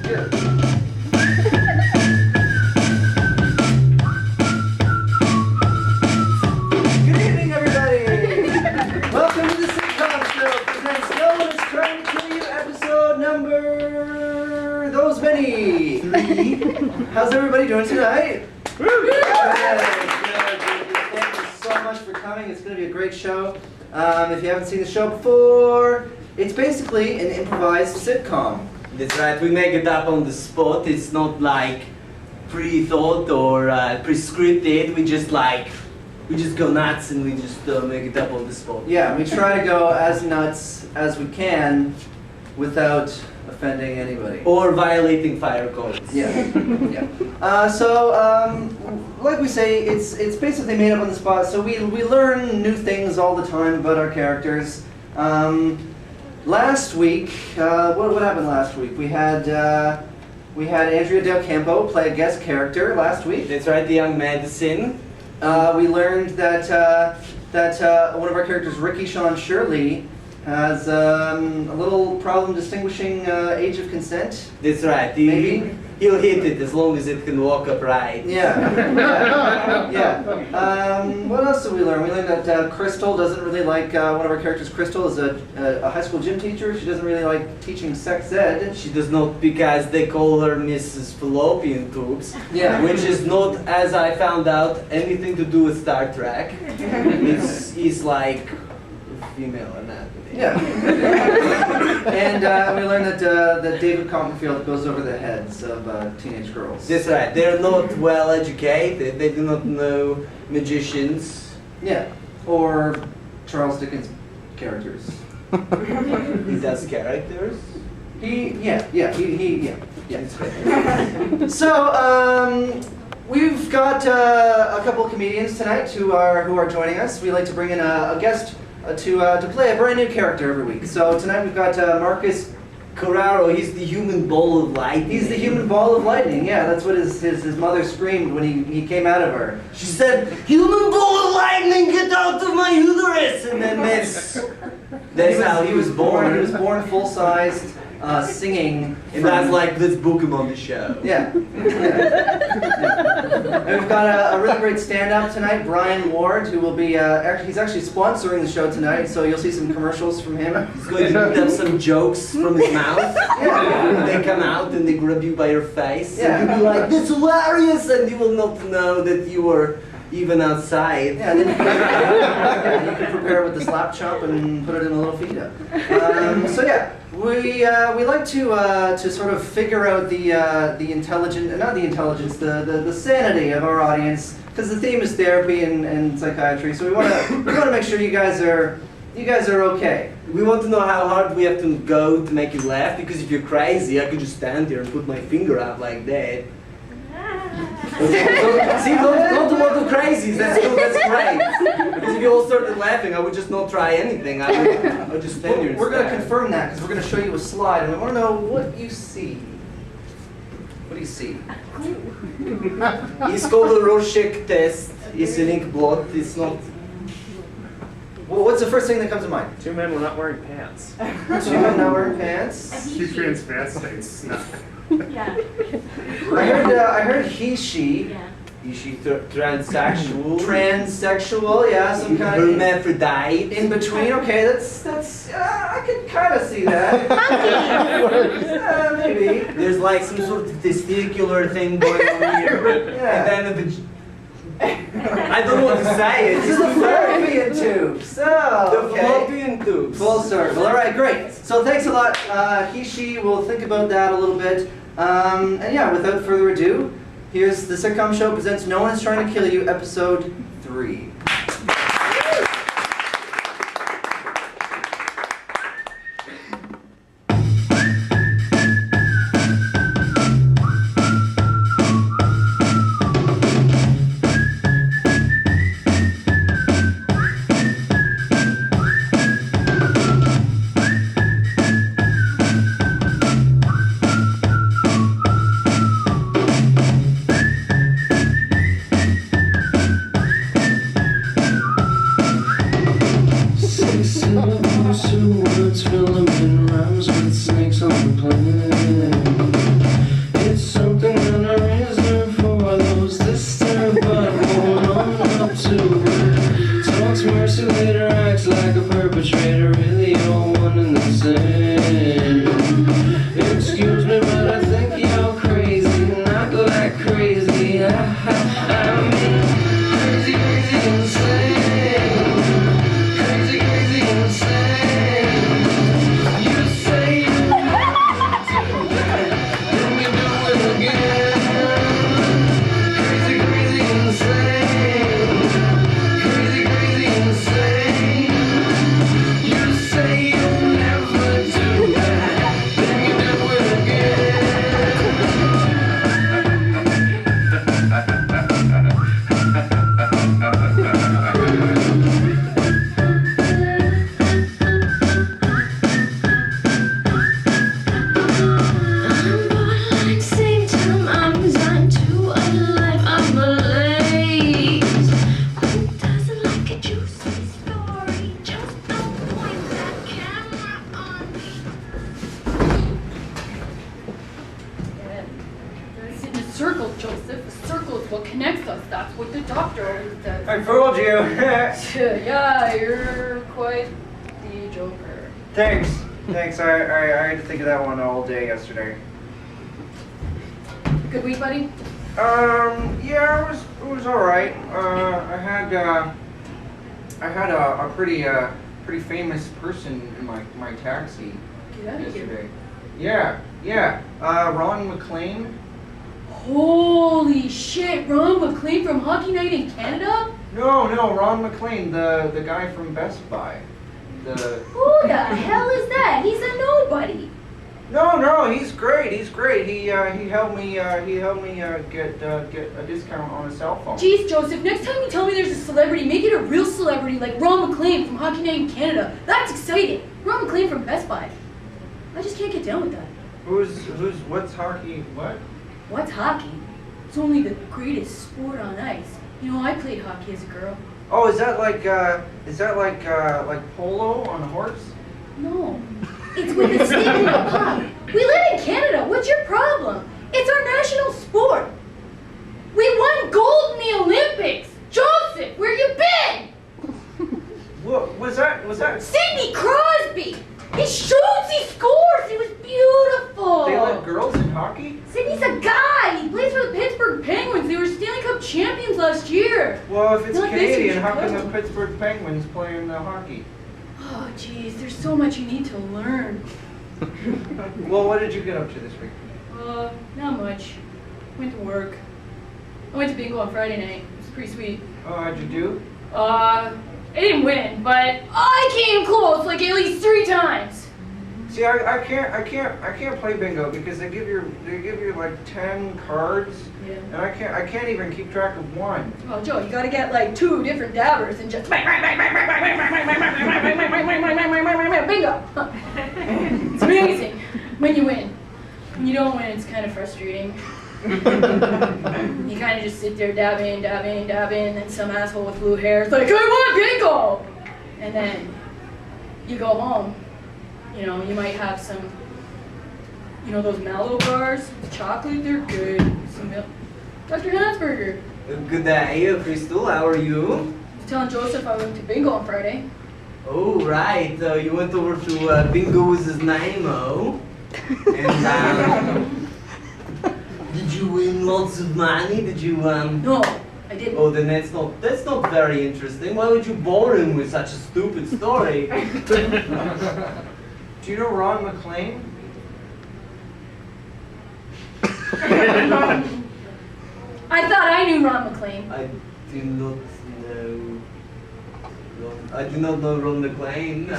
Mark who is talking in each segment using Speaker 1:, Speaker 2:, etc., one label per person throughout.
Speaker 1: Good. Good evening, everybody. Welcome to the Sitcom Show. Presents No One Is Trying to Kill You, episode number those many. 3. How's everybody doing tonight? Good. Thank you so much for coming. It's going to be a great show. If you haven't seen the show before, it's basically an improvised sitcom.
Speaker 2: That's right, we make it up on the spot. It's not like pre-thought or pre-scripted. We just go nuts and we just make it up on the spot.
Speaker 1: Yeah, we try to go as nuts as we can without offending anybody.
Speaker 2: Or violating fire codes.
Speaker 1: Yeah, yeah. Like we say, it's basically made up on the spot. So we learn new things all the time about our characters. Last week, what happened last week? We had Andrea Del Campo play a guest character last week.
Speaker 2: That's right, the young medicine.
Speaker 1: We learned that one of our characters, Ricky Sean Shirley, has a little problem distinguishing age of consent.
Speaker 2: That's right. He'll hit it as long as it can walk upright.
Speaker 1: Yeah. Yeah. What else did we learn? We learned that Crystal doesn't really like, one of our characters, Crystal, is a high school gym teacher. She doesn't really like teaching sex ed.
Speaker 2: She does not, because they call her Mrs. Fallopian Tubes.
Speaker 1: Yeah.
Speaker 2: Which is not, as I found out, anything to do with Star Trek. It's like female anatomy.
Speaker 1: Yeah. And we learned that David Copperfield goes over the heads of teenage girls.
Speaker 2: That's right. They're not well educated. They do not know magicians.
Speaker 1: Yeah. Or Charles Dickens characters.
Speaker 2: He does characters.
Speaker 1: Yeah. So we've got a couple of comedians tonight who are joining us. We like to bring in a guest to play a brand new character every week. So tonight we've got Markus.
Speaker 2: Carreiro, he's the human ball of lightning.
Speaker 1: He's the human ball of lightning, yeah, that's what his mother screamed when he came out of her.
Speaker 2: She said, "Human ball of lightning, get out of my uterus!" And then that's how he was born.
Speaker 1: He was born full-sized, singing.
Speaker 2: And that's like, let's book him on the show.
Speaker 1: Yeah. And we've got a really great stand-up tonight, Brian Ward, who will be, he's actually sponsoring the show tonight, so you'll see some commercials from him.
Speaker 2: He's going to put up some jokes from his mouth. Yeah. They come out and they grab you by your face.
Speaker 1: Yeah.
Speaker 2: And you'll be like, "That's hilarious!" And you will not know that you were even outside.
Speaker 1: Yeah, then you can prepare it with the slap chop and put it in a little fita. So yeah, we like to sort of figure out the intelligence, not the intelligence, the sanity of our audience, because the theme is therapy and psychiatry. So we want to make sure you guys are okay.
Speaker 2: We want to know how hard we have to go to make you laugh, because if you're crazy, I could just stand here and put my finger out like that. See, don't do all the crazies, that's great. Because if you all started laughing, I would just not try anything. I would just stand here and
Speaker 1: We're going to
Speaker 2: stare.
Speaker 1: confirm that, because we're going to show you a slide, and we want to know what you see. What do you see?
Speaker 2: It's called the Rorschach test. It's an ink blot. It's not...
Speaker 1: Well, what's the first thing that comes to mind?
Speaker 3: 2 men were not wearing pants.
Speaker 1: 2 men not wearing pants.
Speaker 3: She transvestites snuck.
Speaker 4: Yeah.
Speaker 1: I heard he, she.
Speaker 4: Yeah.
Speaker 2: Is she transsexual?
Speaker 1: Transsexual, yeah, some kind of
Speaker 2: hermaphrodite.
Speaker 1: in between. Okay, that's I could kind of see that. Maybe.
Speaker 2: There's like some sort of testicular thing going on here.
Speaker 1: Yeah.
Speaker 2: And then I don't know what to say.
Speaker 1: This is the fallopian tube. So
Speaker 2: The fallopian tubes.
Speaker 1: Full circle. All right, great. So thanks a lot. He, she. We'll think about that a little bit. And yeah, without further ado, here's the Sitcom Show presents No One Is Trying to Kill You, episode 3.
Speaker 4: circle, Joseph. A circle is what connects us. That's what the doctor always says.
Speaker 5: I fooled you.
Speaker 4: Yeah, you're quite the joker.
Speaker 5: Thanks. Thanks. I had to think of that one all day yesterday.
Speaker 4: Good week, buddy?
Speaker 5: Yeah, it was all right. I had a pretty famous person in my taxi
Speaker 4: Get out of
Speaker 5: yesterday.
Speaker 4: here.
Speaker 5: Yeah. Ron McLean.
Speaker 4: Holy shit, Ron McLean from Hockey Night in Canada?
Speaker 5: No, Ron McLean, the guy from Best Buy.
Speaker 4: Who the hell is that? He's a nobody.
Speaker 5: No, he's great. He helped me get a discount on a cell phone.
Speaker 4: Jeez, Joseph, next time you tell me there's a celebrity, make it a real celebrity like Ron McLean from Hockey Night in Canada. That's exciting. Ron McLean from Best Buy. I just can't get down with that.
Speaker 5: What's hockey? What?
Speaker 4: What's hockey? It's only the greatest sport on ice. You know, I played hockey as a girl.
Speaker 5: Oh, is that like polo on a horse?
Speaker 4: No. It's with a stick and a puck. We live in Canada. What's your problem? It's our national sport. We won gold in the Olympics. Joseph, where you been?
Speaker 5: What was that?
Speaker 4: Sidney Crosby. He shoots, he scores. He was beautiful.
Speaker 5: They let girls in hockey?
Speaker 4: Sidney's a guy. He plays for the Pittsburgh Penguins. They were Stanley Cup champions last year.
Speaker 5: Well, if it's
Speaker 4: Not this year,
Speaker 5: Canadian, how come
Speaker 4: Chicago.
Speaker 5: the Pittsburgh Penguins play in the hockey?
Speaker 4: Oh, geez, there's so much you need to learn.
Speaker 5: Well, what did you get up to this week?
Speaker 4: Not much. Went to work. I went to bingo on Friday night. It was pretty sweet.
Speaker 5: Oh, how'd you do?
Speaker 4: I didn't win, but I came close like at least 3 times.
Speaker 5: See, I can't play bingo because they give you like 10 cards,
Speaker 4: Yeah.
Speaker 5: and I can't even keep track of one.
Speaker 4: Well, Joe, you gotta get like 2 different dabbers and just bingo. It's amazing when you win. When you don't win, it's kind of frustrating. You kind of just sit there dabbing, and then some asshole with blue hair is like, I want bingo! And then you go home. You know, you might have some, you know, those Mallow bars with chocolate, they're good. Some milk. Dr. Hansberger.
Speaker 2: Good day, Crystal. How are you?
Speaker 4: I was telling Joseph I went to bingo on Friday.
Speaker 2: Oh, right. You went over to Bingo with his name, oh? And did you win lots of money? Did you
Speaker 4: No, I didn't.
Speaker 2: Oh, then that's not very interesting. Why would you bore him with such a stupid story?
Speaker 5: Do you know Ron McLean?
Speaker 4: I thought I knew Ron McLean.
Speaker 2: I do not know. I do not know Ron McLean.
Speaker 5: He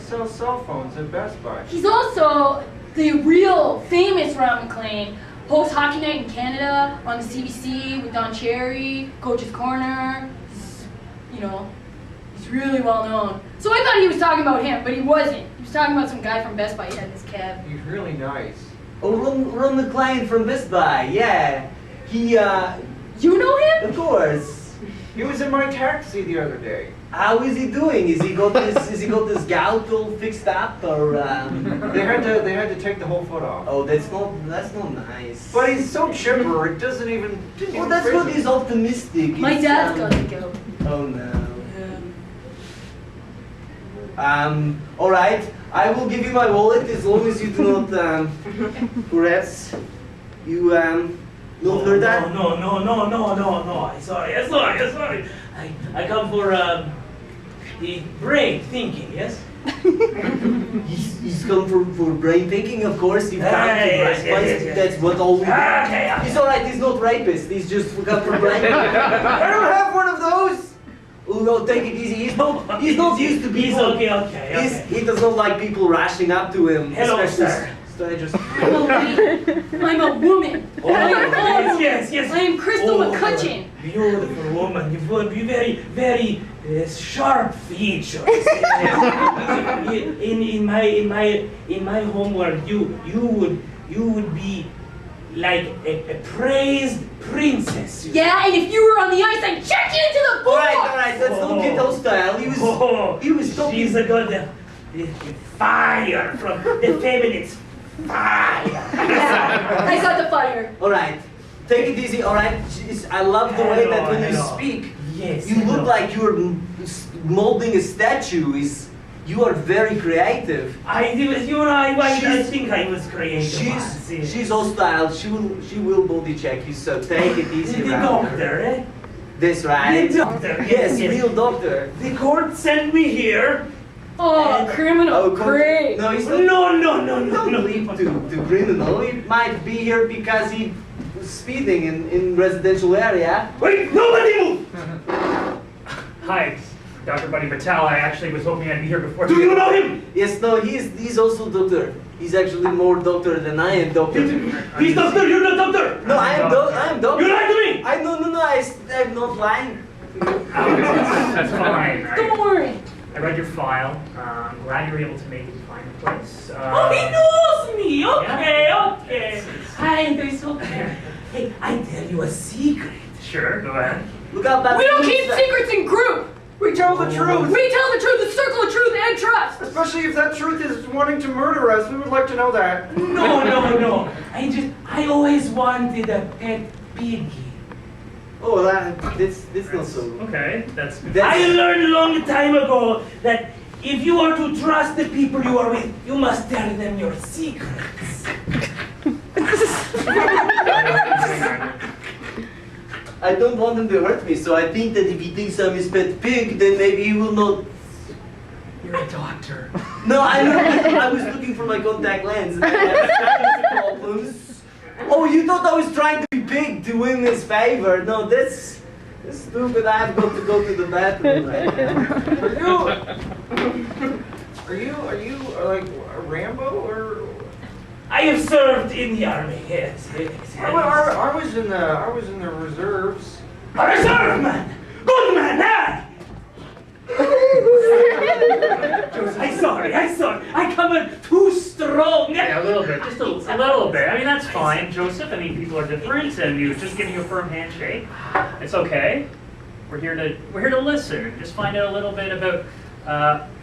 Speaker 5: sells cell phones at Best Buy.
Speaker 4: He's also the real famous Ron McLean. Hosts Hockey Night in Canada on the CBC with Don Cherry, Coach's Corner. You know, he's really well known. So I thought he was talking about him, but he wasn't. He was talking about some guy from Best Buy he had in his cab.
Speaker 5: He's really nice.
Speaker 2: Oh, Ron McLean from Best Buy. Yeah, he.
Speaker 4: You know him?
Speaker 2: Of course.
Speaker 5: He was in my taxi the other day.
Speaker 2: How is he doing? Is he got this gout all fixed up, or?
Speaker 5: They had to take the whole foot off.
Speaker 2: Oh, that's not nice.
Speaker 5: But he's so chipper, it didn't even
Speaker 2: Well, that's
Speaker 5: freeze
Speaker 2: what
Speaker 5: him.
Speaker 2: he's optimistic.
Speaker 4: My
Speaker 2: It's,
Speaker 4: dad's got the gout.
Speaker 2: Oh no. All right. I will give you my wallet as long as you do not perhaps you not heard that.
Speaker 6: No. Sorry. I come for the brain thinking. Yes.
Speaker 2: He's come for brain thinking, of course. You've come to the right
Speaker 6: Yes.
Speaker 2: place. That's what all we do.
Speaker 6: Okay.
Speaker 2: He's alright. He's not rapist. He's just come for brain. I don't have one of those. Oh no, take it easy. He's not used to people.
Speaker 6: He's okay.
Speaker 2: He does not like people rushing up to him,
Speaker 6: Hello,
Speaker 2: especially
Speaker 6: sir.
Speaker 2: strangers.
Speaker 4: I'm a lady. I'm a woman.
Speaker 6: Oh, yes.
Speaker 4: I am Crystal
Speaker 6: Oh,
Speaker 4: McCutcheon.
Speaker 6: Beautiful woman. You've got very sharp features. in my homeworld, you would be like a praised princess.
Speaker 4: Yeah, and if you were on the ice, I'd check you into the board.
Speaker 2: All right. Let's not get hostile. He was talking.
Speaker 6: She's got the fire from the feminine fire.
Speaker 4: Yeah, I got the fire.
Speaker 2: All right. Take it easy, all right? Jeez, I love the way that when you speak,
Speaker 6: Yes.
Speaker 2: you look like you're molding a statue. You are very creative.
Speaker 6: I think I was creative.
Speaker 2: She's hostile. She will body check you. So take it easy.
Speaker 6: The
Speaker 2: around her.
Speaker 6: doctor, eh?
Speaker 2: That's right.
Speaker 6: The doctor.
Speaker 2: Yes, real doctor.
Speaker 6: The court sent me here.
Speaker 4: Oh, criminal. Great.
Speaker 2: No, he's not. Don't leave to criminal. He might be here because he was speeding in residential area.
Speaker 6: Wait, nobody move!
Speaker 3: Hi, Dr. Buddy Patel. I actually was hoping I'd be here before.
Speaker 6: Do you know him?
Speaker 2: Yes, no, he's also doctor. He's actually more doctor than I am doctor.
Speaker 6: He's doctor, you're not doctor!
Speaker 2: No, I am doctor.
Speaker 6: You lied to me!
Speaker 2: I'm not lying.
Speaker 3: That's fine.
Speaker 4: Don't worry.
Speaker 3: I read your file. I'm glad you were able to make it find a place.
Speaker 6: Oh, he knows me! Okay. Hi, it's okay. Hey, I tell you a secret.
Speaker 3: Sure, go ahead.
Speaker 2: Look out that.
Speaker 4: We don't keep secrets in group.
Speaker 5: We tell the truth.
Speaker 4: We tell the truth, the circle of truth and trust.
Speaker 5: Especially if that truth is wanting to murder us. We would like to know that.
Speaker 6: No. I always wanted a pet piggy.
Speaker 2: Oh, that's not so.
Speaker 3: Okay, that's
Speaker 6: I learned a long time ago that if you are to trust the people you are with, you must tell them your secrets.
Speaker 2: I don't want him to hurt me, so I think that if he thinks I'm his pet pig, then maybe he will not.
Speaker 6: You're a doctor.
Speaker 2: No, I was looking for my contact lens and I had problems. Oh, you thought I was trying to be big to win his favor? No, that's stupid. I have got to go to the bathroom right now.
Speaker 5: Are you like a Rambo or?
Speaker 6: I have served in the army. Yes.
Speaker 5: I was in the reserves.
Speaker 6: A reserve man. Good man. Ah! I'm sorry. I come in too strong.
Speaker 3: Yeah, a little bit, just a little bit. I mean, that's fine, Joseph. I mean, people are different, and he was just giving you a firm handshake. It's okay. We're here to listen and just find out a little bit about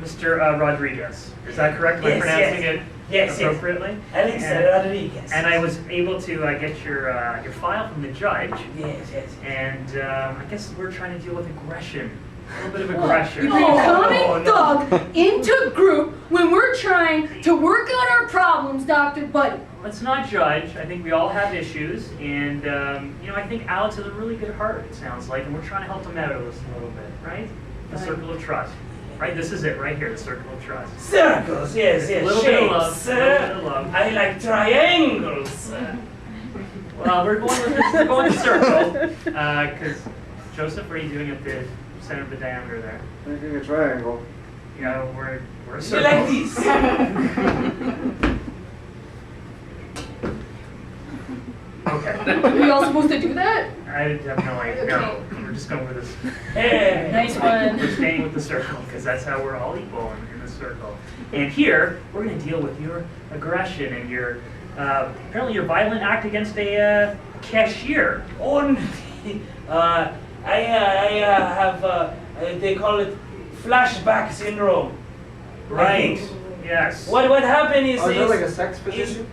Speaker 3: Mr. Rodriguez. Is that correct? Am I pronouncing it appropriately?
Speaker 6: Alexander Rodriguez.
Speaker 3: And I was able to get your file from the judge.
Speaker 6: Yes.
Speaker 3: And I guess we're trying to deal with aggression. A little bit of aggression.
Speaker 4: You bring a common thug into group when we're trying to work out our problems, Dr. Buddy.
Speaker 3: Let's not judge. I think we all have issues, and I think Alex has a really good heart. It sounds like, and we're trying to help him out a little bit, right? The circle of trust, right? This is it, right here, the circle of trust.
Speaker 6: Circles, yes.
Speaker 3: A little bit of love.
Speaker 6: Shapes.
Speaker 3: A little bit of love.
Speaker 6: I like triangles.
Speaker 3: Well, we're going to circle, because Joseph, what are you doing at the center of the diameter there?
Speaker 5: Making a triangle.
Speaker 3: Yeah, we're a
Speaker 6: You
Speaker 3: circle.
Speaker 6: like this?
Speaker 3: Okay.
Speaker 4: Are we all supposed to do that?
Speaker 3: I have no idea. No, we're just going with this.
Speaker 6: Hey.
Speaker 4: Nice one.
Speaker 3: We're staying with the circle because that's how we're all equal in the circle. And here we're going to deal with your aggression and your apparently your violent act against a cashier.
Speaker 6: I have, they call it flashback syndrome.
Speaker 3: Right.
Speaker 6: I think.
Speaker 3: Yes.
Speaker 6: What happened is...
Speaker 5: Oh, is that
Speaker 6: is-
Speaker 5: like a sex position?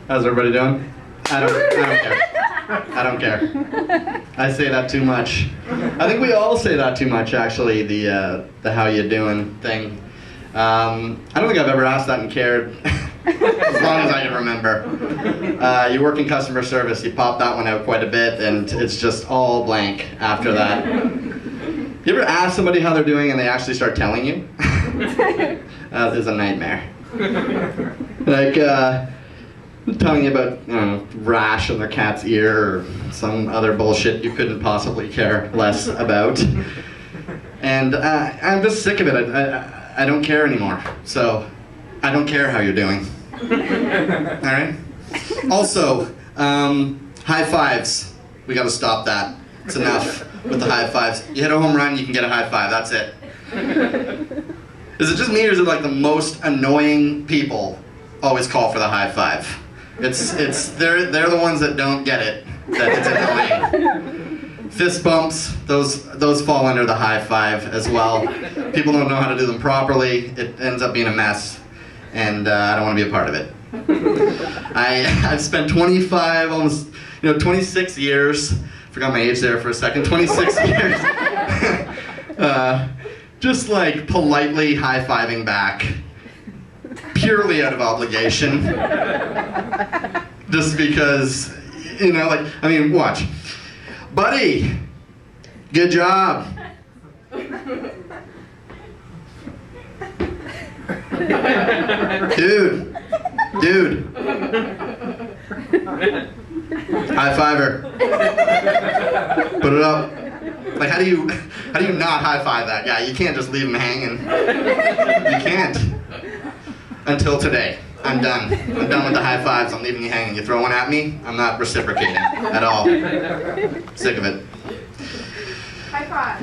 Speaker 7: How's everybody doing? I don't care. I say that too much. I think we all say that too much, actually, the how you doing thing. I don't think I've ever asked that and cared, as long as I can remember. You work in customer service, you pop that one out quite a bit, and it's just all blank after that. You ever ask somebody how they're doing and they actually start telling you? That is a nightmare. Like, telling you about, rash on their cat's ear or some other bullshit you couldn't possibly care less about. And I'm just sick of it. I don't care anymore. So, I don't care how you're doing. All right? Also, high fives. We got to stop that. It's enough with the high fives. You hit a home run, you can get a high five. That's it. Is it just me, or is it like the most annoying people always call for the high five? They're the ones that don't get it. That it's annoying. Fist bumps, those fall under the high five as well. People don't know how to do them properly. It ends up being a mess, and I don't want to be a part of it. I've spent 26 years. Forgot my age there for a second. 26 years. Just like politely high-fiving back, purely out of obligation. Just because, watch. Buddy, good job. Dude. High fiver. Put it up. Like, how do you not high five that guy? You can't just leave him hanging. You can't. Until today. I'm done. I'm done with the high fives. I'm leaving you hanging. You throw one at me, I'm not reciprocating at all. Sick of it.
Speaker 8: High five.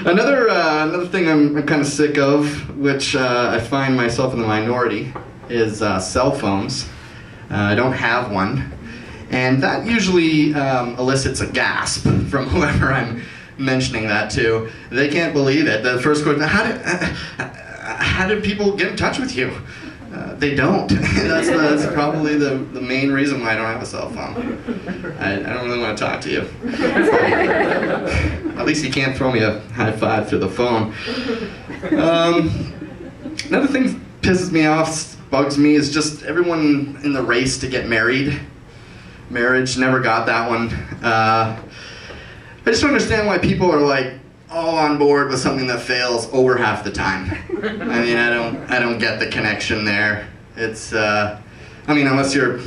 Speaker 7: Another thing I'm kind of sick of, which I find myself in the minority, is cell phones. I don't have one. And that usually elicits a gasp from whoever I'm mentioning that to. They can't believe it. The first question, how did people get in touch with you? They don't. That's probably the main reason why I don't have a cell phone. I don't really want to talk to you. At least you can't throw me a high five through the phone. Another thing that pisses me off, bugs me, is just everyone in the race to get married. Marriage, never got that one. I just don't understand why people are like all on board with something that fails over half the time. I mean, I don't get the connection there. It's, unless you're a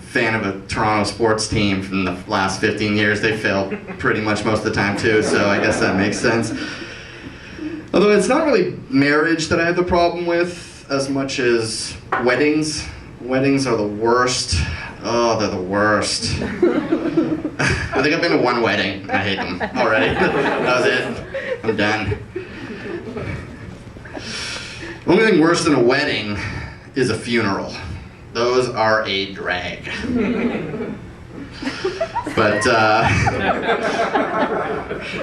Speaker 7: fan of a Toronto sports team from the last 15 years, they fail pretty much most of the time too, so I guess that makes sense. Although it's not really marriage that I have the problem with as much as weddings. Weddings are the worst. Oh, they're the worst. I think I've been to one wedding. I hate them already. That was it. I'm done. The only thing worse than a wedding is a funeral. Those are a drag. But,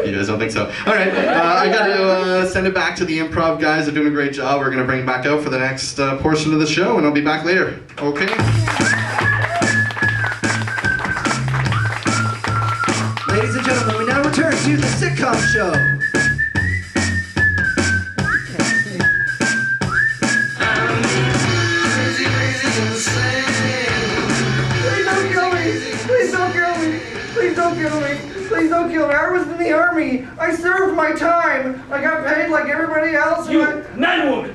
Speaker 7: you guys don't think so? All right, I got to send it back to the improv guys. They're doing a great job. We're going to bring it back out for the next portion of the show, and I'll be back later. Okay?
Speaker 1: Ladies and gentlemen, we now return to the Sitcom show.
Speaker 5: Please don't kill me. I was in the army. I served my time. I got paid like everybody else.
Speaker 6: Man-woman!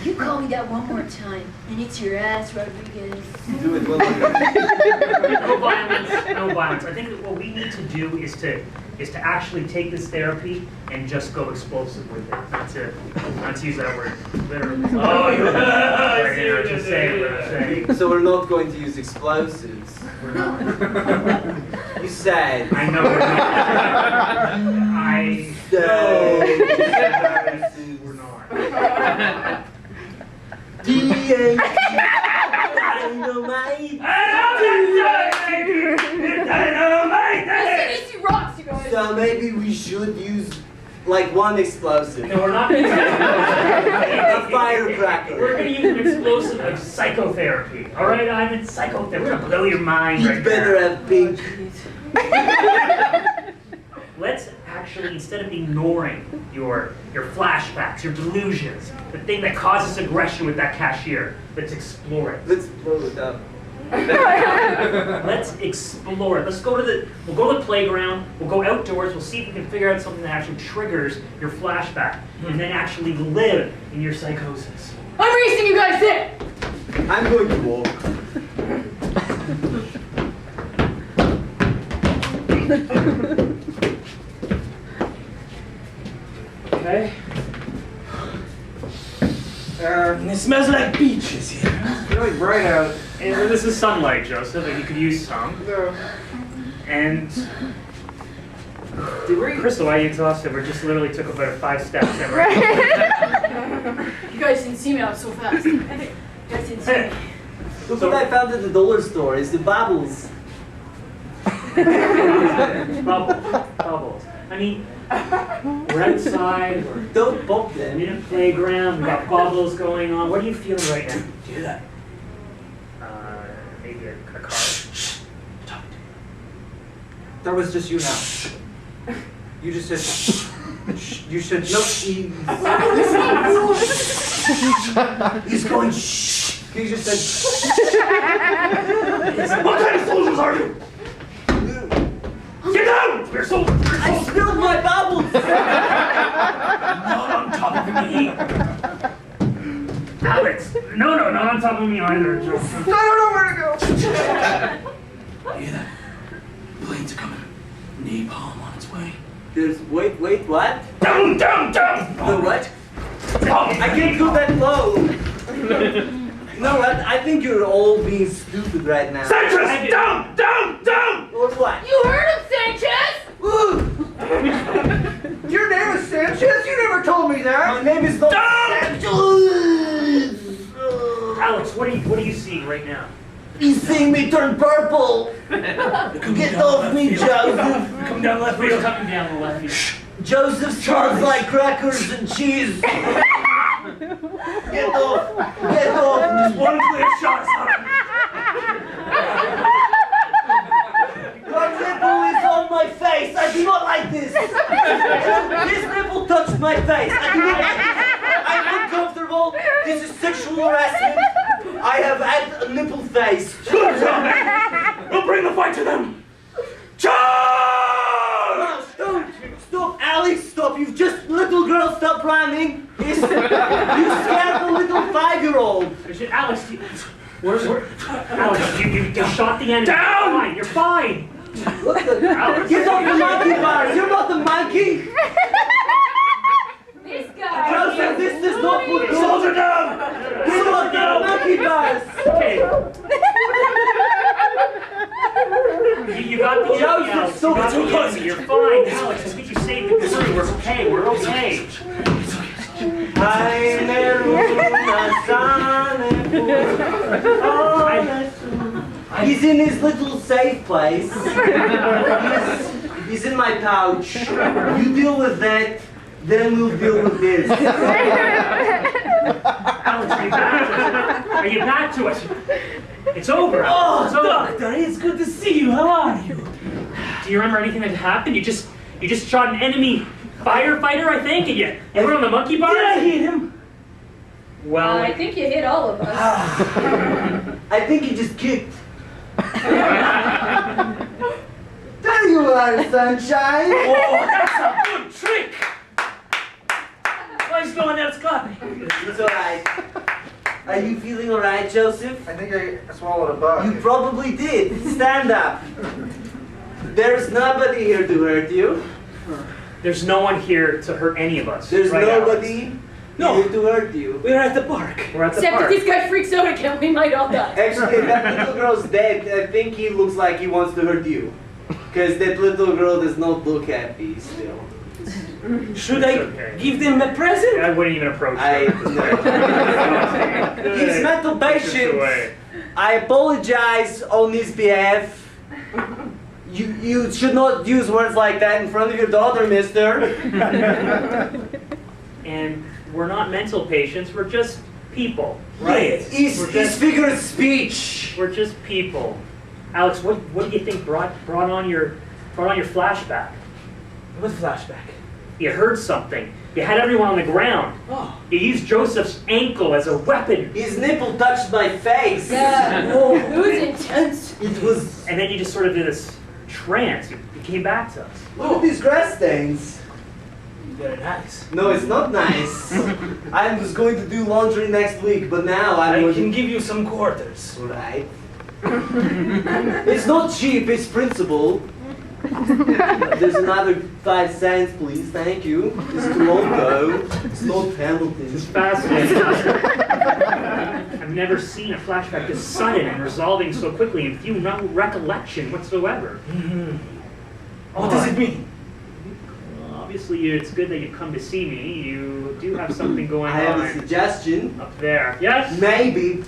Speaker 4: You call me that one more time, and it's your ass, Rodriguez.
Speaker 2: Do it well.
Speaker 3: No violence, no violence. I think that what we need to do is to actually take this therapy and just go explosive with it. Not to use that word literally.
Speaker 6: Oh, yeah.
Speaker 3: Right here, just say what I'm saying.
Speaker 2: So we're not going to use explosives.
Speaker 3: We're not.
Speaker 2: You said.
Speaker 3: I know we're not. I
Speaker 2: Said.
Speaker 3: we're not.
Speaker 2: D-A-T. Dynamite.
Speaker 4: ACDC rocks, you guys.
Speaker 2: So maybe we should use like one explosive.
Speaker 3: No, we're not going to use
Speaker 2: A firecracker.
Speaker 3: We're going to use an explosive of psychotherapy. All right, I'm in psychotherapy. We're going to blow your mind
Speaker 2: You
Speaker 3: right
Speaker 2: better
Speaker 3: now.
Speaker 2: have pink.
Speaker 3: Let's actually, instead of ignoring your flashbacks, your delusions, the thing that causes aggression with that cashier, let's explore it.
Speaker 2: Let's blow it up.
Speaker 3: Let's explore it. We'll go to the playground, we'll go outdoors, we'll see if we can figure out something that actually triggers your flashback, and then actually live in your psychosis.
Speaker 4: I'm racing you guys in.
Speaker 2: I'm going to walk.
Speaker 3: Okay?
Speaker 6: And it smells like beaches here.
Speaker 5: It's really bright out.
Speaker 3: And this is sunlight, Joseph, and you could use some.
Speaker 5: No.
Speaker 3: And Crystal, why are you exhausted? We just literally took about 5 steps in, right?
Speaker 4: You guys didn't see me out so fast. You guys didn't see me.
Speaker 2: Look what I found at the dollar store. It's the bubbles.
Speaker 3: Bubbles. I mean, we're outside, we're
Speaker 2: Don't pop them.
Speaker 3: in a playground, we got bubbles going on. What are you feeling right now?
Speaker 6: Do that.
Speaker 3: Maybe a car.
Speaker 5: That was just you now. You just said. You said no.
Speaker 2: He's going shh.
Speaker 5: He just said.
Speaker 6: What kind of soldiers are you? Get down! We're soldiers! We're
Speaker 2: I
Speaker 6: soldiers!
Speaker 2: spilled my bubbles.
Speaker 6: Not on top of me!
Speaker 3: Alex! No, not on top of me either, Joseph.
Speaker 5: I don't know where to go.
Speaker 6: Hear that? Planes are coming. Napalm on its way.
Speaker 2: There's wait, what?
Speaker 6: Down!
Speaker 2: The what? I can't go that low. You know what? I think you're all being stupid right now.
Speaker 6: Sanchez! Down!
Speaker 2: Or what?
Speaker 4: You heard him, Sanchez!
Speaker 5: Your name is Sanchez? You never told me
Speaker 2: My
Speaker 5: that.
Speaker 2: name is not
Speaker 6: Down!
Speaker 3: Alex, what are you seeing right now?
Speaker 2: He's seeing me turn purple. Get off me, Joseph.
Speaker 6: Come down left
Speaker 3: Please
Speaker 6: wheel.
Speaker 3: cut me down the left feet.
Speaker 2: Joseph smells like crackers and cheese. Get off.
Speaker 6: Just one clear shot, son.
Speaker 2: Your nipple is on my face. I do not like this. This nipple touched my face. I do not like this. I'm uncomfortable. This is sexual harassment. I have had a nipple face.
Speaker 6: Good job, man. We'll bring the fight to them. Charge!
Speaker 2: Stop, Alex, stop. You've just, little girl, stop running. You scared the little 5-year-old.
Speaker 3: Alex, Alex, you shot the enemy.
Speaker 6: Down!
Speaker 3: You're fine.
Speaker 2: What the?
Speaker 3: Alex.
Speaker 2: Get off the monkey bars. You're not the monkey.
Speaker 4: This guy.
Speaker 2: Joseph, this does not look good.
Speaker 6: Soldier down!
Speaker 2: Get off the monkey bars.
Speaker 3: Okay. You got the enemy,
Speaker 2: Joseph,
Speaker 3: Alex. You
Speaker 2: so
Speaker 3: got the
Speaker 6: too close.
Speaker 3: enemy. You're fine, Alex. I think you saved the crew. We're okay. We're okay.
Speaker 2: He's in his little safe place. He's in my pouch. You deal with that, then we'll deal with this.
Speaker 3: Alex, are you back to us? It's over.
Speaker 6: Oh,
Speaker 3: It's over.
Speaker 6: doctor, it's good to see you. How are you?
Speaker 3: Do you remember anything that happened? You just shot an enemy firefighter, I think, and you were on the monkey bar?
Speaker 6: Did I hit him?
Speaker 3: Well,
Speaker 4: I think you hit all of us.
Speaker 2: I think he just kicked. There you are, sunshine.
Speaker 6: Oh, that's a good trick. Why is no one else clapping?
Speaker 2: It's alright. Are you feeling alright, Joseph?
Speaker 5: I think I swallowed a bug.
Speaker 2: You probably did. Stand up. There's nobody here to hurt you.
Speaker 3: there's no one here to hurt any of us.
Speaker 2: There's
Speaker 3: right,
Speaker 2: nobody
Speaker 6: No.
Speaker 2: here to hurt you.
Speaker 6: We're at the park.
Speaker 3: Alex? We're at the
Speaker 4: Except
Speaker 3: park.
Speaker 4: if this guy freaks out again, we might all die.
Speaker 2: Actually, that little girl's dead. I think he looks like he wants to hurt you. Because that little girl does not look happy still.
Speaker 6: Should
Speaker 3: It's
Speaker 6: I
Speaker 3: okay.
Speaker 6: give them a present?
Speaker 3: I wouldn't even approach
Speaker 2: I
Speaker 3: her.
Speaker 2: He's mental
Speaker 3: Push this
Speaker 2: patient.
Speaker 3: away.
Speaker 2: I apologize on his behalf. You should not use words like that in front of your daughter, mister.
Speaker 3: And we're not mental patients, we're just people, right?
Speaker 2: He's
Speaker 3: We're just-
Speaker 2: figure of speech.
Speaker 3: We're just people. Alex, what do you think brought on your flashback?
Speaker 6: What flashback?
Speaker 3: You heard something. You had everyone on the ground.
Speaker 6: Oh.
Speaker 3: You used Joseph's ankle as a weapon.
Speaker 2: His nipple touched my face.
Speaker 4: Yeah,
Speaker 2: Oh,
Speaker 4: it was intense.
Speaker 2: it was.
Speaker 3: And then you just sort of did this trance. You came back to us.
Speaker 2: Look at these grass stains.
Speaker 6: Very nice.
Speaker 2: No, it's not nice. I was going to do laundry next week, but now
Speaker 6: I
Speaker 2: I'm going
Speaker 6: can
Speaker 2: to.
Speaker 6: give you some quarters.
Speaker 2: Right. It's not cheap, it's principle. There's another 5 cents, please. Thank you. It's too long though. It's no penalty.
Speaker 3: It's fascinating. I've never seen a flashback this sudden and resolving so quickly and few no recollection whatsoever.
Speaker 6: What does it mean?
Speaker 3: Well, obviously, it's good that you've come to see me. You do have something going
Speaker 2: I have a
Speaker 3: on
Speaker 2: suggestion.
Speaker 3: up there. Yes?
Speaker 2: Maybe,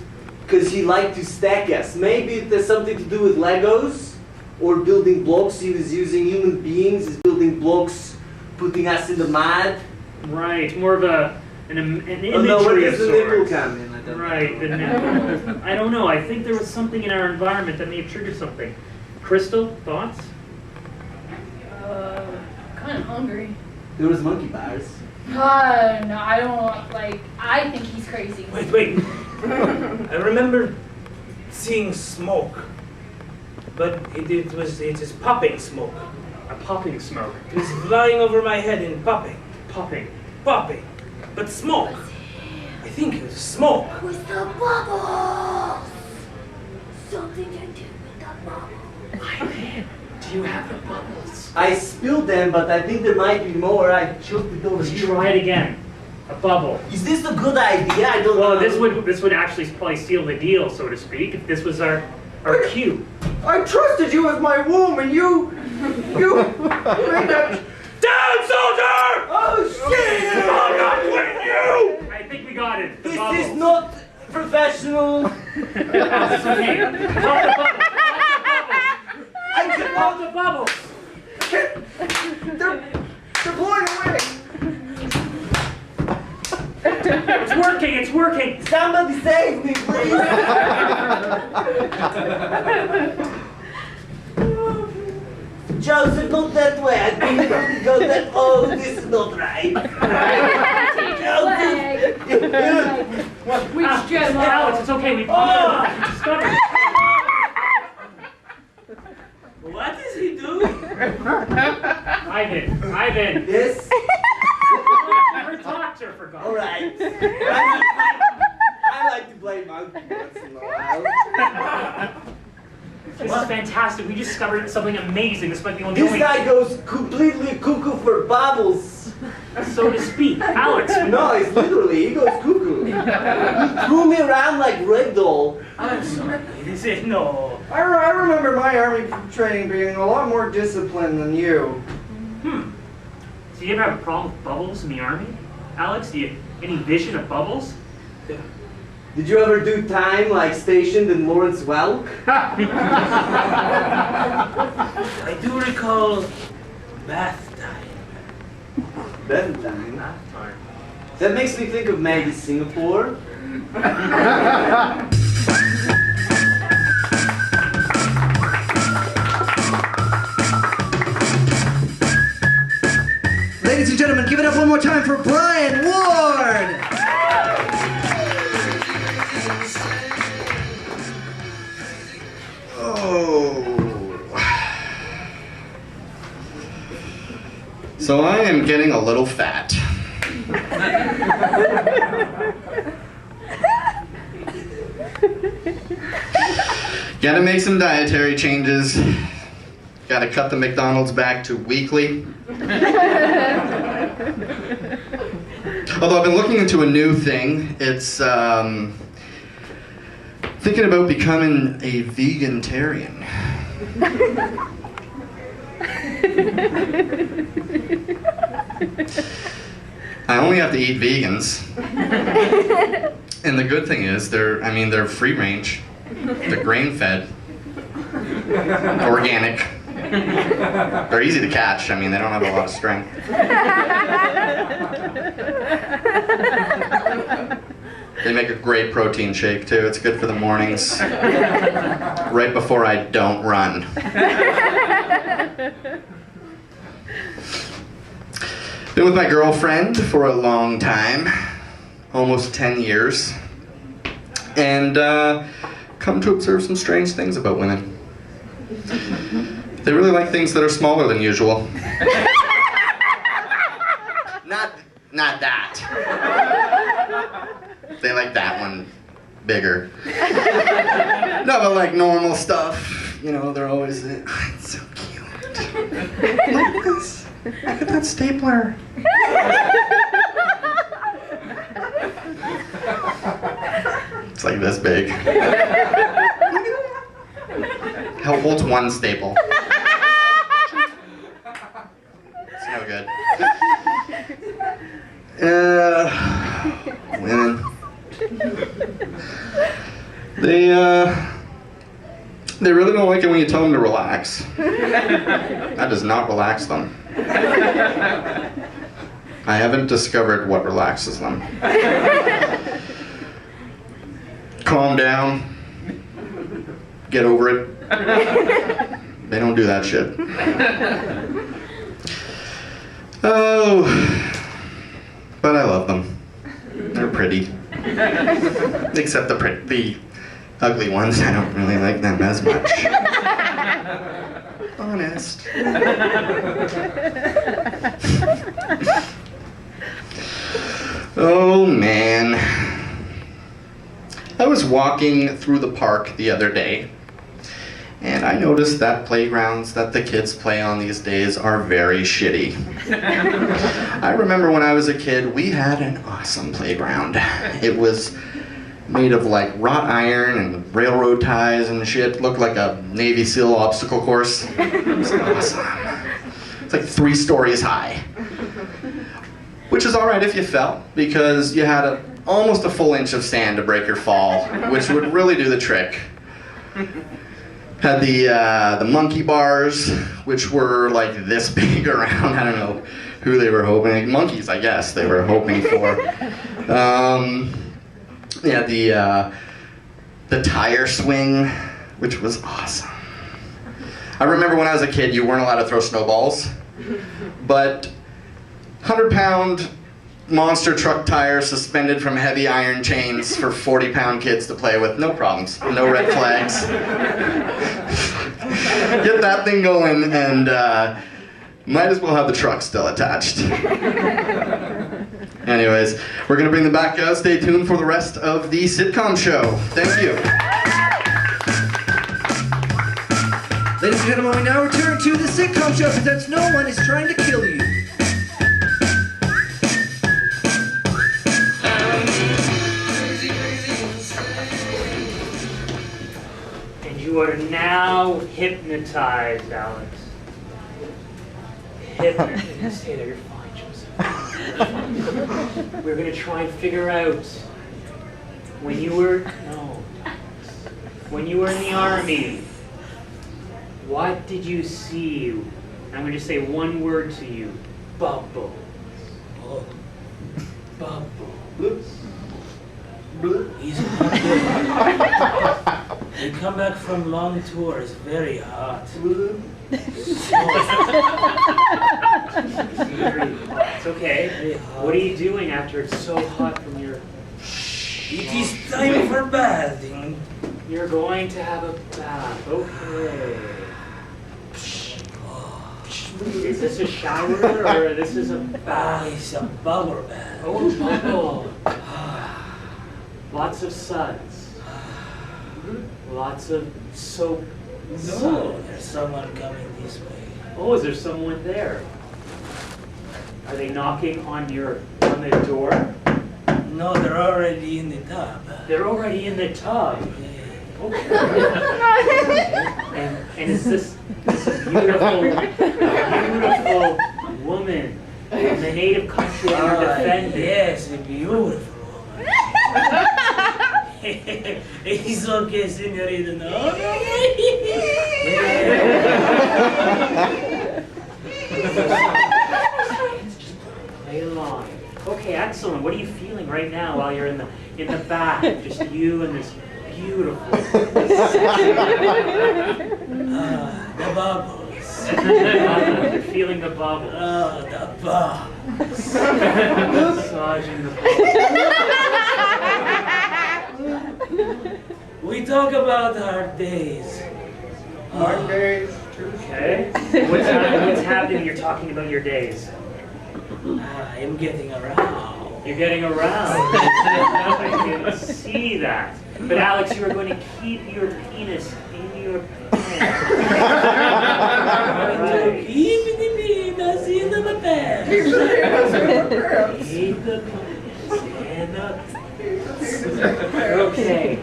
Speaker 2: because he liked to stack us. Maybe it has something to do with Legos or building blocks. He was using human beings as building blocks, putting us in the mud.
Speaker 3: Right, more of an imagery
Speaker 2: Oh no, where
Speaker 3: of
Speaker 2: does the nipple
Speaker 3: sorts.
Speaker 2: come in? I don't know.
Speaker 3: Right, the nipple. I don't know. I think there was something in our environment that may have triggered something. Crystal, thoughts?
Speaker 4: Kind of hungry.
Speaker 2: There was monkey bars.
Speaker 4: No, I don't like. I think he's crazy.
Speaker 6: Wait. I remember seeing smoke, but it is popping smoke.
Speaker 3: A popping smoke.
Speaker 6: It was flying over my head and popping,
Speaker 3: Popping.
Speaker 6: but smoke. I think it was smoke.
Speaker 9: With the bubbles! Something to do with the bubbles.
Speaker 3: Do you have the bubbles?
Speaker 2: I spilled them, but I think there might be more. I choked it over
Speaker 3: Let's
Speaker 2: here.
Speaker 3: try it again. A bubble.
Speaker 2: Is this a good idea? I don't know.
Speaker 3: Well, this would actually probably seal the deal, so to speak, if this was our cue.
Speaker 5: I trusted you as my womb, and you made that.
Speaker 6: Down, soldier!
Speaker 5: Oh shit!
Speaker 6: I'm not quitting you!
Speaker 3: I think we got it. The
Speaker 2: This
Speaker 3: bubbles.
Speaker 2: is not professional.
Speaker 3: Oh, it's okay. Pop the bubbles.
Speaker 2: I can
Speaker 3: Pop the bubbles.
Speaker 5: They're blowing away.
Speaker 3: It's working.
Speaker 2: Somebody save me, please. Joseph, not that way. I think we go that. Oh, this is not right.
Speaker 4: We should get him
Speaker 3: Alex, it's okay. We discovered it.
Speaker 6: What is he doing?
Speaker 3: Ivan.
Speaker 2: This.
Speaker 3: You're a doctor, for God's
Speaker 2: All
Speaker 3: sake.
Speaker 2: right. I like to play monkey once in a while.
Speaker 3: This is fantastic. We discovered something amazing. This might be one of the
Speaker 2: This
Speaker 3: only,
Speaker 2: guy goes completely cuckoo for bubbles.
Speaker 3: so to speak. Alex.
Speaker 2: No, it's literally, he goes cuckoo. He threw me around like ragdoll.
Speaker 6: I'm sorry. This is no.
Speaker 5: I remember my army training being a lot more disciplined than you.
Speaker 3: Do you ever have a problem with bubbles in the army? Alex, do you any vision of bubbles?
Speaker 2: Did you ever do time like stationed in Lawrence Welk?
Speaker 6: I do recall bath time.
Speaker 2: Bath time. That makes me think of maybe Singapore.
Speaker 1: Ladies and gentlemen, give it up one more time for Brian Ward!
Speaker 7: So I am getting a little fat. Gotta make some dietary changes. Gotta cut the McDonald's back to weekly. Although I've been looking into a new thing. It's thinking about becoming a vegetarian. I only have to eat vegans. And the good thing is they're free range. They're grain fed. Organic. They're easy to catch. I mean, they don't have a lot of strength. They make a great protein shake too. It's good for the mornings. Right before I don't run. Been with my girlfriend for a long time, almost 10 years, and come to observe some strange things about women. They really like things that are smaller than usual. Not that. They like that one bigger. No, but like normal stuff, you know, they're always, it's so cute. Like this. Look at that stapler. It's like this big. How holds one staple? It's no good. Women. They really don't like it when you tell them to relax. That does not relax them. I haven't discovered what relaxes them. Calm down. Get over it. They don't do that shit. Oh, but I love them. They're pretty. Except the ugly ones, I don't really like them as much. Honest. Oh man. I was walking through the park the other day, and I noticed that playgrounds that the kids play on these days are very shitty. I remember when I was a kid, we had an awesome playground. It was made of like wrought iron and railroad ties and shit. Looked like a Navy SEAL obstacle course. It was awesome. It's like 3 stories high. Which is alright if you fell, because you had almost a full inch of sand to break your fall, which would really do the trick. Had the monkey bars, which were like this big around. I don't know who they were hoping. Monkeys, I guess, they were hoping for. Yeah, the tire swing, which was awesome. I remember when I was a kid, you weren't allowed to throw snowballs, but 100-pound monster truck tires suspended from heavy iron chains for 40-pound kids to play with, no problems, no red flags. Get that thing going, and might as well have the truck still attached. Anyways, we're going to bring them back. Stay tuned for the rest of the sitcom show. Thank you.
Speaker 1: Ladies and gentlemen, we now return to the sitcom show presents No One Is Trying to Kill You.
Speaker 3: And you are now hypnotized, Alex. Hypnotized. Stay there, you're fine, Joseph. We're gonna try and figure out when you were in the army, what did you see? I'm gonna just say one word to you. Bubbles.
Speaker 6: Oh,
Speaker 3: Bubbles.
Speaker 6: easy. We come back from long tours, very hot.
Speaker 3: It's okay. What are you doing after it's so hot from your...
Speaker 6: It is time for bathing.
Speaker 3: You're going to have a bath. Okay. Is this a shower or this is a bath?
Speaker 6: It's a bubble bath.
Speaker 3: Oh, a bubble. Lots of suds. Lots of soap.
Speaker 6: No, there's someone coming this way.
Speaker 3: Oh, is there someone there? Are they knocking on the door?
Speaker 6: No, they're already in the tub.
Speaker 3: They're already in the tub. Okay. And is this beautiful woman from the native country that you're defending?
Speaker 6: Yes, a beautiful woman. It's okay, señorita. No.
Speaker 3: Play along. Okay, excellent. What are you feeling right now while you're in the bath? Just you and this beautiful.
Speaker 6: The bubbles.
Speaker 3: You're feeling the bubbles.
Speaker 6: Oh, the bubbles.
Speaker 3: Massaging the bubbles.
Speaker 6: We talk about our days.
Speaker 5: Our days.
Speaker 3: Okay. What's happening? You're talking about your days.
Speaker 6: I'm getting around.
Speaker 3: You're getting around. I can see that. But Alex, you are going to keep your penis in your pants. Alright.
Speaker 6: Keep the penis in the pants. Keep the penis in the
Speaker 3: Okay.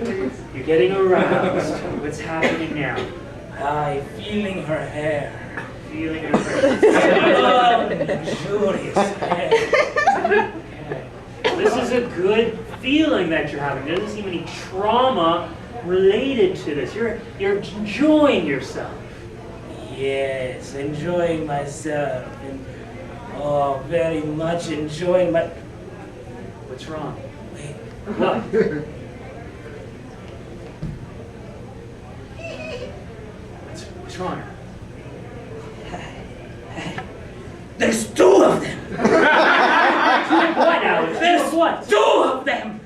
Speaker 3: You're getting aroused. What's happening now?
Speaker 6: I'm feeling her hair.
Speaker 3: Feeling it.
Speaker 6: Luxurious hair.
Speaker 3: This is a good feeling that you're having. There doesn't seem any trauma related to this. You're enjoying yourself.
Speaker 6: Yes, enjoying myself. And, oh, very much enjoying my...
Speaker 3: What's wrong?
Speaker 6: Wait.
Speaker 3: What? What's wrong?
Speaker 6: There's two of them.
Speaker 3: What, Alex?
Speaker 6: There's
Speaker 3: What?
Speaker 6: two of them.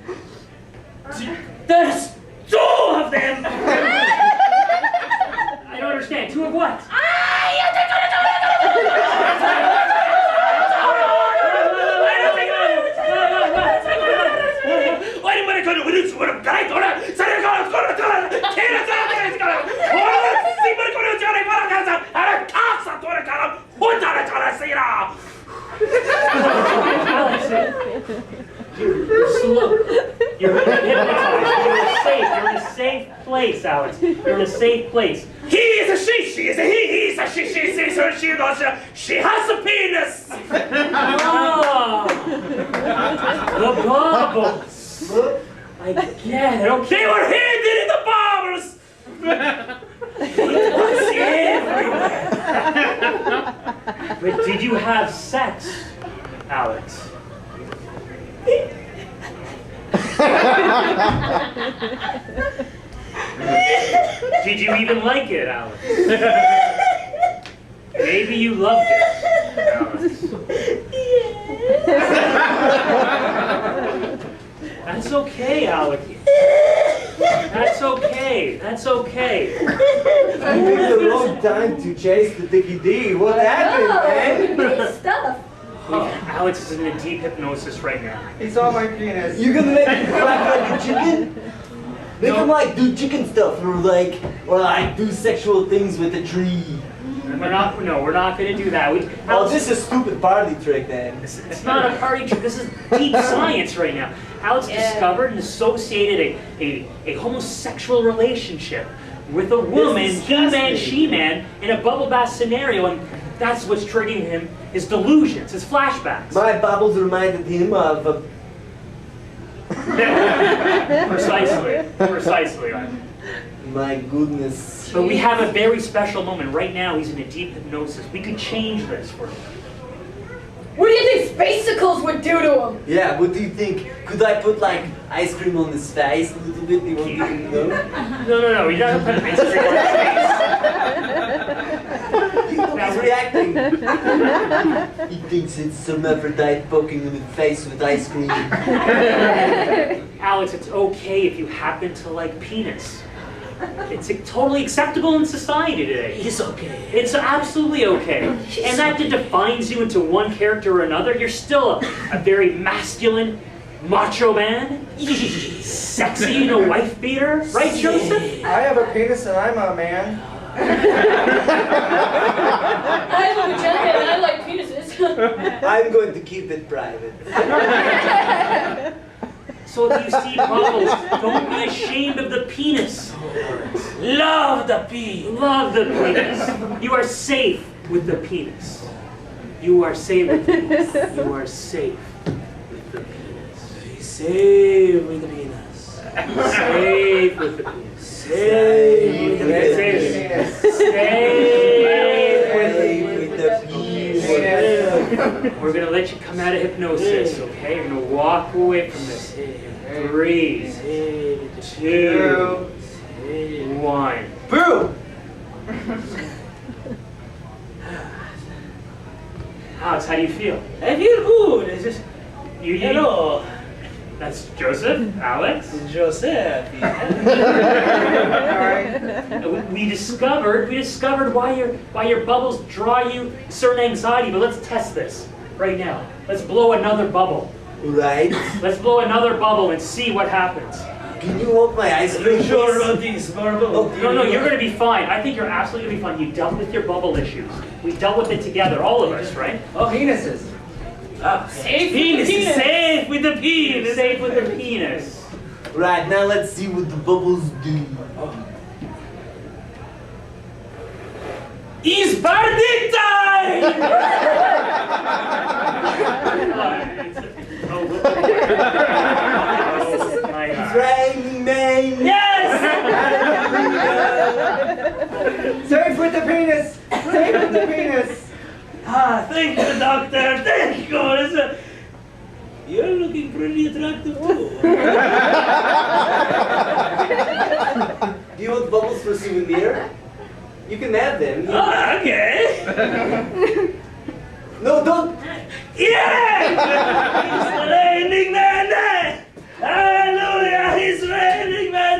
Speaker 6: There's two of them.
Speaker 3: I don't understand. Two of what? Alex, you're slow. You're hypnotized. You're safe. You're in a safe place, Alex. You're in a safe place.
Speaker 6: He is a she is a he is a she is a she has a penis.
Speaker 3: Oh, the bubbles. I get it. Okay.
Speaker 6: They were hidden in the bubbles. It was everywhere.
Speaker 3: But did you have sex, Alex? Did you even like it, Alex? Maybe you loved it, Alex. That's okay, Alex. That's okay. That's okay.
Speaker 2: You picked the wrong time to chase the Dickie D. What happened, man?
Speaker 4: Nice stuff.
Speaker 3: Alex is in a deep hypnosis right now.
Speaker 5: He saw my penis.
Speaker 2: You gonna make him quack like a chicken? Make him like do chicken stuff or like do sexual things with a tree.
Speaker 3: We're not going to do that.
Speaker 2: Oh, this is a stupid party trick then.
Speaker 3: It's not a party trick. This is deep science right now. Alex discovered and associated a homosexual relationship with a woman, he-man, she-man, in a bubble bath scenario, and that's what's triggering him, his delusions, his flashbacks.
Speaker 2: My bubbles reminded him of a...
Speaker 3: Precisely.
Speaker 2: My goodness.
Speaker 3: But we have a very special moment. Right now, he's in a deep hypnosis. We could change this for him.
Speaker 4: What do you think spacicles would do to him?
Speaker 2: Yeah, what do you think? Could I put like ice cream on his face a little bit? You want to know?
Speaker 3: No. You're not going to put ice cream on his face.
Speaker 2: He's reacting. He thinks it's some hermaphrodite poking him in the face with ice cream.
Speaker 3: Alex, it's okay if you happen to like penis. It's totally acceptable in society today.
Speaker 6: It's okay.
Speaker 3: It's absolutely okay. And that defines you into one character or another. You're still a very masculine, macho man. Sexy, wife beater. Right, Joseph?
Speaker 5: I have a penis and I'm a man.
Speaker 4: I have a vagina and I like penises.
Speaker 2: I'm going to keep it private.
Speaker 3: So if you see bubbles, don't be ashamed of the penis.
Speaker 6: Love the pee.
Speaker 3: Love the penis. You are safe with the penis. You are safe with the penis. You are safe with the penis.
Speaker 6: Be safe with the penis.
Speaker 3: Safe with the penis.
Speaker 6: Safe with the penis.
Speaker 3: Safe with the penis. We're going to let you come out of hypnosis, okay? You're going to walk away from this. 3, 2, 1.
Speaker 2: Boom!
Speaker 3: Alex, how do you feel?
Speaker 6: I feel good. It's just,
Speaker 3: You
Speaker 6: hello,
Speaker 3: That's Joseph, Alex.
Speaker 6: Joseph.
Speaker 3: We discovered why your bubbles draw you certain anxiety, but let's test this right now. Let's blow another bubble.
Speaker 2: Right.
Speaker 3: Let's blow another bubble and see what happens.
Speaker 2: Can you hold my ice
Speaker 6: Are
Speaker 2: cream?
Speaker 6: you sure
Speaker 2: please?
Speaker 6: about this, Marble?
Speaker 2: Oh,
Speaker 3: No, you're going to be fine. I think you're absolutely going to be fine. You dealt with your bubble issues. We dealt with it together, all of us, right?
Speaker 5: Oh, penises.
Speaker 4: Safe
Speaker 6: Penis
Speaker 4: with the
Speaker 6: is
Speaker 4: penis.
Speaker 6: safe with the penis.
Speaker 3: Safe with the penis.
Speaker 2: Right, now let's see what the bubbles do.
Speaker 6: It's party time!
Speaker 3: Oh, my God.
Speaker 2: Raining man!
Speaker 6: Yes!
Speaker 5: Safe with the penis. Safe with the penis.
Speaker 6: Ah, thank you, doctor. Thank you. You're looking pretty attractive too.
Speaker 2: Do you want bubbles for souvenir? You can have them.
Speaker 6: Ah, okay.
Speaker 2: No, don't!
Speaker 6: Yeah! It's raining, man! Hallelujah! It's raining, man!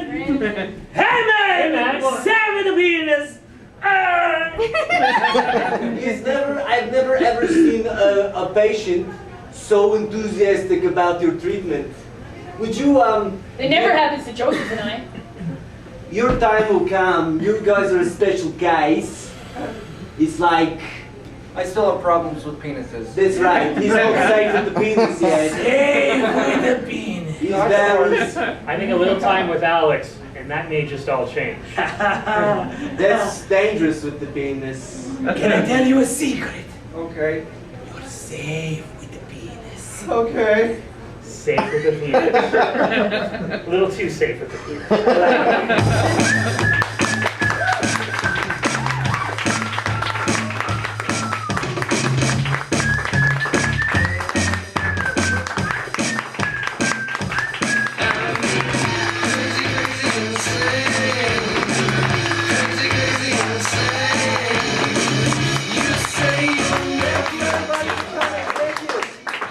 Speaker 6: Hey, man!
Speaker 3: man.
Speaker 6: Sam with the penis! Ah!
Speaker 2: I've never ever seen a patient so enthusiastic about your treatment. Would you,
Speaker 4: It never happens to Joseph and I.
Speaker 2: your time will come. You guys are special guys. It's like,
Speaker 5: I still have problems with penises.
Speaker 2: that's right. He's not safe with the penis yet.
Speaker 6: Safe with the penis.
Speaker 2: He's down.
Speaker 3: I think a little time with Alex, and that may just all change.
Speaker 2: That's dangerous with the penis.
Speaker 6: Can I tell you a secret?
Speaker 5: Okay.
Speaker 6: You're safe with the penis.
Speaker 5: Okay.
Speaker 3: Safe with the penis. A little too safe with the penis.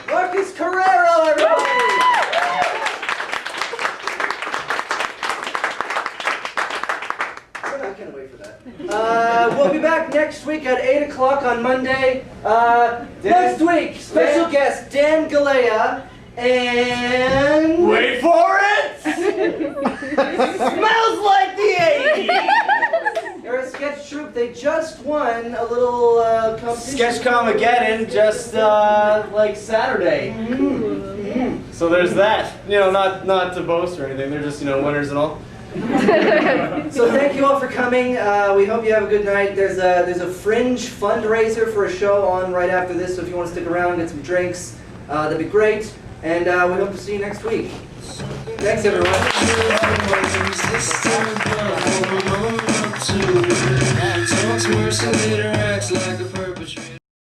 Speaker 1: Markus Carreiro, everybody! I can't wait for that. We'll be back next week at 8 o'clock on Monday. Next week, special guest Dan Galea and...
Speaker 2: Wait for it! Smells like the 80s!
Speaker 1: They're a sketch troupe. They just won a little competition.
Speaker 2: Sketchcom again, just like Saturday. So there's that. You know, not to boast or anything. They're just, you know, winners and all.
Speaker 1: So thank you all for coming. We hope you have a good night. There's a fringe fundraiser for a show on right after this. So if you want to stick around, get some drinks, that'd be great. And we hope to see you next week. Thanks, everyone.
Speaker 10: Talks worse and later acts like a person.